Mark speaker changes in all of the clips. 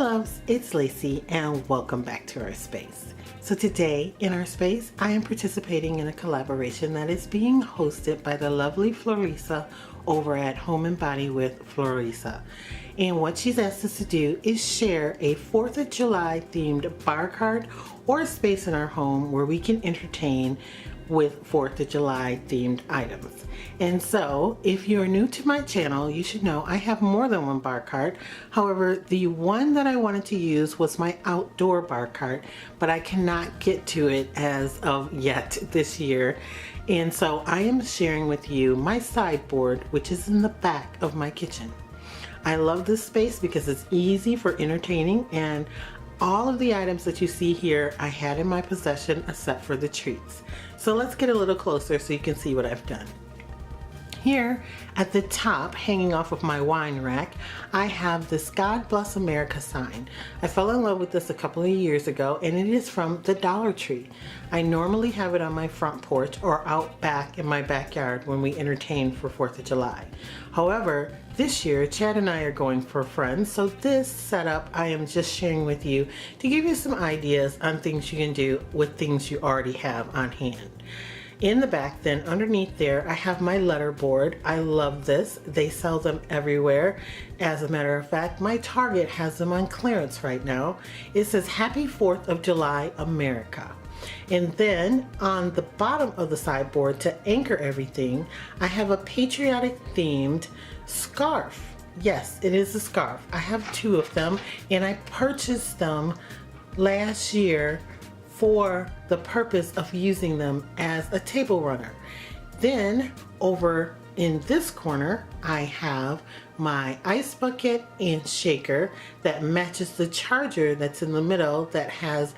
Speaker 1: loves, it's Lacee and welcome back to our space. So today in our space, I am participating in a collaboration that is being hosted by the lovely Forlisa over at Home and Body with Forlisa. And what she's asked us to do is share a 4th of July themed bar cart or a space in our home where we can entertain with 4th of July themed items. And so if you're new to my channel, you should know I have more than one bar cart. However, the one that I wanted to use was my outdoor bar cart, but I cannot get to it as of yet this year. And so I am sharing with you my sideboard, which is in the back of my kitchen. I love this space because it's easy for entertaining, and all of the items that you see here I had in my possession except for the treats. So let's get a little closer so you can see what I've done. Here at the top, hanging off of my wine rack, I have this God Bless America sign. I fell in love with this a couple of years ago, and it is from the Dollar Tree. I normally have it on my front porch or out back in my backyard when we entertain for 4th of July. However, this year, Chad and I are going for friends, so this setup I am just sharing with you to give you some ideas on things you can do with things you already have on hand. In the back then, underneath there, I have my letter board. I love this. They sell them everywhere. As a matter of fact, my Target has them on clearance right now. It says Happy 4th of July, America. And then on the bottom of the sideboard, to anchor everything, I have a patriotic themed scarf. Yes, it is a scarf. I have 2 of them, and I purchased them last year for the purpose of using them as a table runner. Then over in this corner, I have my ice bucket and shaker that matches the charger that's in the middle that has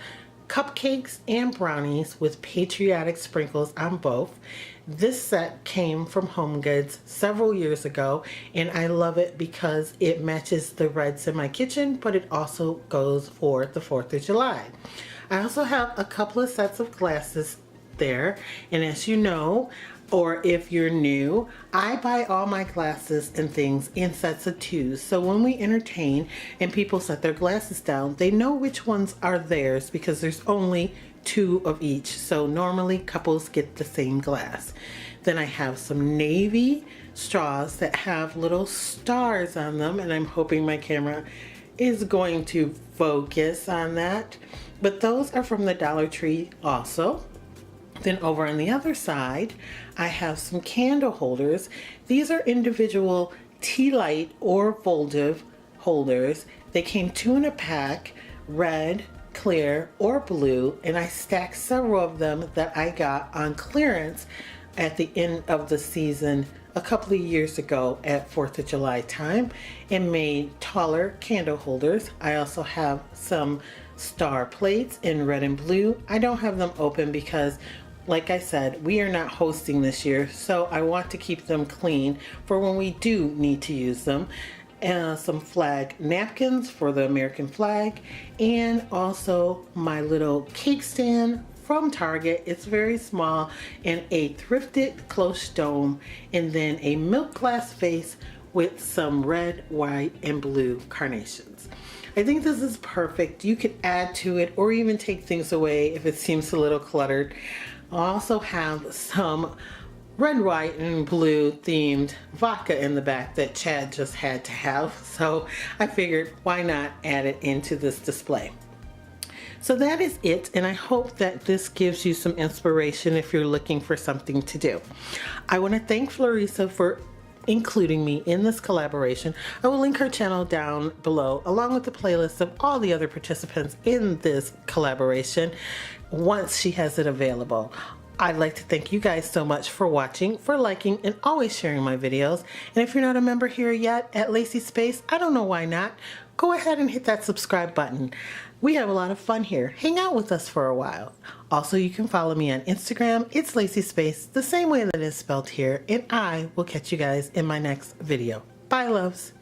Speaker 1: cupcakes and brownies with patriotic sprinkles on both. This set came from Home Goods several years ago, and I love it because it matches the reds in my kitchen, but it also goes for the 4th of July. I also have a couple of sets of glasses there, and as you know, or if you're new, I buy all my glasses and things in sets of 2. So when we entertain and people set their glasses down, they know which ones are theirs because there's only 2 of each. So normally couples get the same glass. Then I have some navy straws that have little stars on them, and I'm hoping my camera is going to focus on that. But those are from the Dollar Tree also. Then over on the other side, I have some candle holders. These are individual tea light or votive holders. They came 2 in a pack, red, clear, or blue, and I stacked several of them that I got on clearance at the end of the season a couple of years ago at 4th of July time, and made taller candle holders. I also have some star plates in red and blue. I don't have them open because, like I said, we are not hosting this year, so I want to keep them clean for when we do need to use them. Some flag napkins for the American flag, and also my little cake stand from Target. It's very small, and a thrifted close dome, and then a milk glass vase with some red, white, and blue carnations. I think this is perfect. You could add to it or even take things away if it seems a little cluttered. I also have some red, white, and blue themed vodka in the back that Chad just had to have, so I figured why not add it into this display. So that is it, and I hope that this gives you some inspiration if you're looking for something to do. I want to thank Forlisa for including me in this collaboration. I will link her channel down below along with the playlist of all the other participants in this collaboration once she has it available. I'd like to thank you guys so much for watching, for liking, and always sharing my videos. And if you're not a member here yet at Lacee Space, I don't know why not. Go ahead and hit that subscribe button. We have a lot of fun here. Hang out with us for a while. Also, you can follow me on Instagram. It's Lacee Space, the same way that it's spelled here. And I will catch you guys in my next video. Bye, loves.